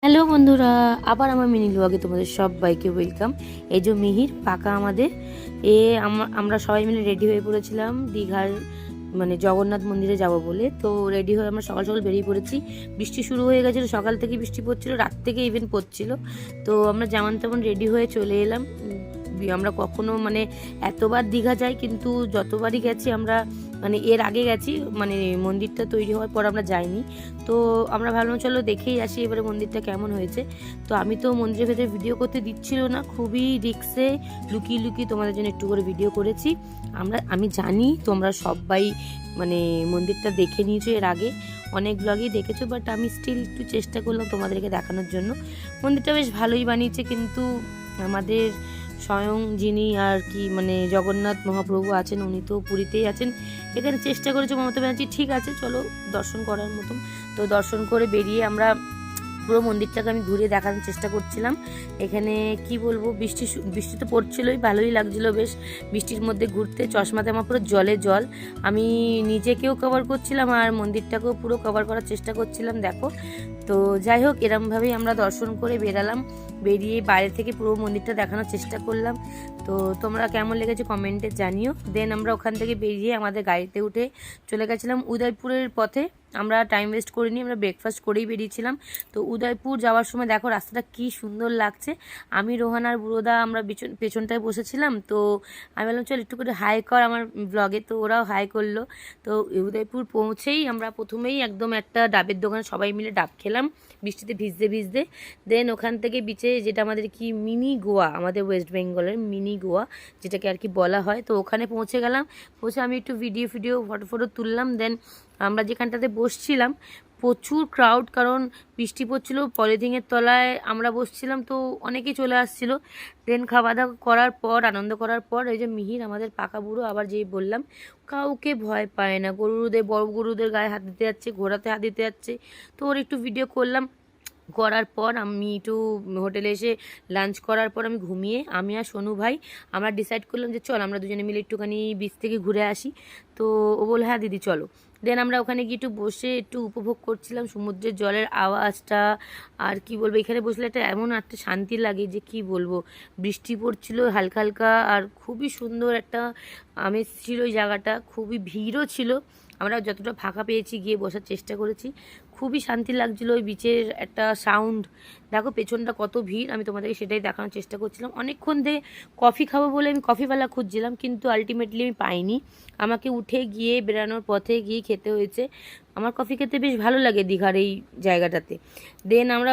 Hello বন্ধুরা, আবার আমার মিনি ব্লগে তোমাদের সবাইকে ওয়েলকাম। এই যে মিহির পাকা আমাদের আমরা সবাই মিলে রেডি হয়ে পড়েছিলাম দীঘার মানে জগন্নাথ মন্দিরে যাব বলে। তো রেডি হয়ে আমরা সকাল সকাল বেরিয়ে পড়েছি। বৃষ্টি শুরু হয়ে গেছিলো, সকাল থেকে বৃষ্টি পড়ছিল, রাত থেকে ইভেন পড়ছিল। তো আমরা যেমন তেমন রেডি হয়ে চলে এলাম। আমরা কখনো মানে এতবার দীঘা যাই, কিন্তু যতবারই গেছি আমরা মানে এর আগে গেছি, মানে মন্দিরটা তৈরি হওয়ার পর আমরা যাইনি। তো আমরা ভাবলাম চলো দেখেই আসি এবারে মন্দিরটা কেমন হয়েছে। তো আমি তো মন্দিরের ভেতরে ভিডিও করতে দিচ্ছিল না, খুবই রিক্সে লুকিয়ে লুকিয়ে তোমাদের জন্য একটু করে ভিডিও করেছি। আমি জানি তোমরা সবাই মানে মন্দিরটা দেখে নিয়েছো এর আগে, অনেক ব্লগই দেখেছো, বাট আমি স্টিল একটু চেষ্টা করলাম তোমাদেরকে দেখানোর জন্য। মন্দিরটা বেশ ভালোই বানিয়েছে, কিন্তু আমাদের স্বয়ং যিনি আর কি মানে জগন্নাথ মহাপ্রভু আছেন, উনি তো পুরীতেই আছেন। এখানে চেষ্টা করেছে মমতা ব্যানার্জি, ঠিক আছে চলো দর্শন করার মতন। তো দর্শন করে বেরিয়ে আমরা পুরো মন্দিরটাকে আমি ঘুরে দেখানোর চেষ্টা করছিলাম। এখানে কি বলবো, বৃষ্টি তো পড়ছিলই, ভালোই লাগছিল বেশ বৃষ্টির মধ্যে ঘুরতে। চশমাতে আমার পুরো জলে জল, আমি নিজেকেও কভার করছিলাম আর মন্দিরটাকেও পুরো কভার করার চেষ্টা করছিলাম, দেখো। তো যাই হোক, এরমভাবেই আমরা দর্শন করে বেরালাম। বেরিয়ে বাইরে থেকে পুরো মন্দিরটা দেখানোর চেষ্টা করলাম। তো তোমরা কেমন লেগেছে কমেন্টে জানিও। দেন আমরা ওখান থেকে বেরিয়ে আমাদের গাড়িতে উঠে চলে গেছিলাম উদয়পুরের পথে। আমরা টাইম ওয়েস্ট করিনি, আমরা ব্রেকফাস্ট করেই বেরিয়েছিলাম। তো উদয়পুর যাওয়ার সময় দেখো রাস্তাটা কি সুন্দর লাগছে। আমি রোহান আর বুড়োদা আমরা পেছনটায় বসেছিলাম। তো আমি বললাম চল একটু করে হাই কর আমার ব্লগে, তো ওরাও হাই করলো। তো উদয়পুর পৌঁছেই আমরা প্রথমেই একদম একটা ডাবের দোকানে সবাই মিলে ডাব খেলাম বৃষ্টিতে ভিজতে ভিজতে। দেন ওখান থেকে বিচে, যেটা আমাদের কি মিনি গোয়া, আমাদের ওয়েস্ট বেঙ্গলের মিনি গোয়া যেটাকে আর কি বলা হয়, তো ওখানে পৌঁছে গেলাম। পৌঁছে আমি একটু ভিডিও ফটো তুললাম। দেন আমরা যেখানটাতে বসছিলাম প্রচুর ক্রাউড, কারণ বৃষ্টি পড়ছিল, পলিথিনের তলায় আমরা বসছিলাম, তো অনেকেই চলে আসছিল। দেন খাওয়া দাওয়া করার পর, আনন্দ করার পর, এই যে মিহির আমাদের পাকা বুড়ো, আবার যেই বললাম কাউকে ভয় পায় না, গরুদের বড় গরুদের গায়ে হাত দিতে যাচ্ছে, ঘোড়াতে হাত দিতে যাচ্ছে। তো ওর একটু ভিডিও করলাম। করার পর আমি একটু হোটেলে এসে লাঞ্চ করার পর আমি আর সোনু ভাই আমরা ডিসাইড করলাম যে চল আমরা দুজনে মিলে একটুখানি বিচ থেকে ঘুরে আসি। তো ও বলল হ্যাঁ দিদি চলো। দেন আমরা ওখানে গিয়ে একটু বসে একটু উপভোগ করছিলাম সমুদ্রের জলের আওয়াজটা। আর কি বলবো, এখানে বসলে এমন একটা শান্তি লাগে যে কি বলবো। বৃষ্টি পড়ছিল হালকা হালকা, আর খুবই সুন্দর একটা আমেজ ছিল ওই জায়গাটা, খুবই ভিড়ও ছিল। আমরা যতটা ফাঁকা পেয়েছি গিয়ে বসার চেষ্টা করেছি, খুবই শান্তি লাগছিলো। ওই বিচের একটা সাউন্ড, দেখো পেছনটা কত ভিড়, আমি তোমাদেরকে সেটাই দেখানোর চেষ্টা করছিলাম। অনেকক্ষণ ধরে কফি খাবো বলে আমি কফিওয়ালা খুঁজছিলাম, কিন্তু আলটিমেটলি আমি পাইনি। আমাকে উঠে গিয়ে বেরানোর পথে গিয়ে খেতে হয়েছে। আমার কফি খেতে বেশ ভালো লাগে দীঘার এই জায়গাটাতে। দেন আমরা